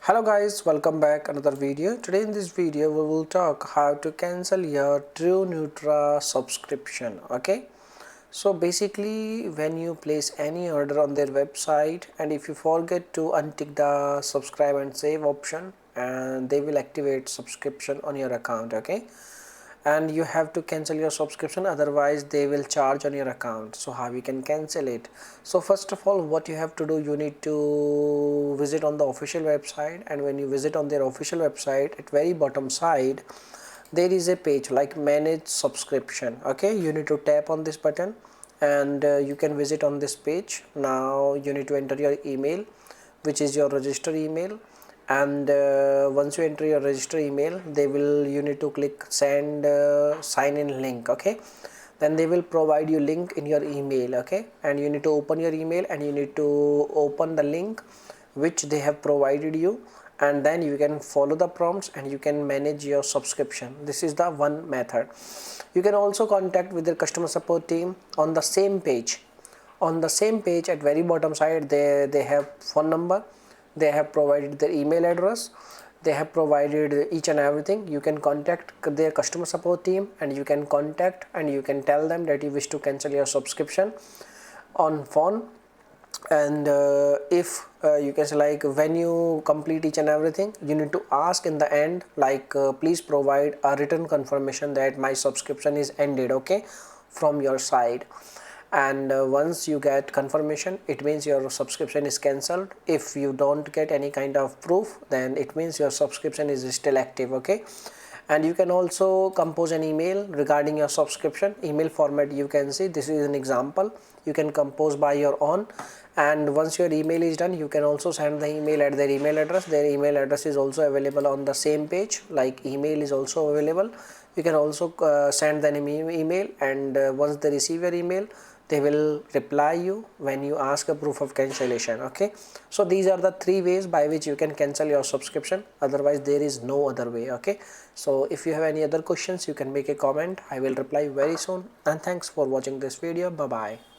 Hello guys, welcome back another video. Today in this video we will talk how to cancel your Truenutra subscription. Okay, so basically when you place any order on their website and if you forget to untick the subscribe and save option, and they will activate subscription on your account. Okay, and you have to cancel your subscription, otherwise they will charge on your account. So how you can cancel it? So first of all, what you have to do, you need to visit on the official website, and when you visit on their official website, at very bottom side there is a page like manage subscription. Okay, you need to tap on this button and you can visit on this page. Now you need to enter your email, which is your register email, and once you enter your register email, you need to click send sign in link. Okay, then they will provide you link in your email. Okay, and you need to open your email and you need to open the link which they have provided you, and then you can follow the prompts and you can manage your subscription. This is the one method. You can also contact with their customer support team on the same page. On the same page at very bottom side, they have phone number, they have provided their email address, they have provided each and everything. You can contact their customer support team and you can contact and you can tell them that you wish to cancel your subscription on phone. And if you can say, like, when you complete each and everything, you need to ask in the end, like, please provide a written confirmation that my subscription is ended, okay, from your side. And once you get confirmation, it means your subscription is cancelled. If you don't get any kind of proof, then it means your subscription is still active. Okay, and you can also compose an email regarding your subscription. Email format, you can see, this is an example. You can compose by your own, and once your email is done, you can also send the email at their email address. Their email address is also available on the same page, like email is also available. You can also send them an email, and once they receive your email, they will reply you when you ask a proof of cancellation. Okay, so these are the three ways by which you can cancel your subscription. Otherwise there is no other way. Okay, so if you have any other questions, you can make a comment. I will reply very soon, and thanks for watching this video. Bye bye.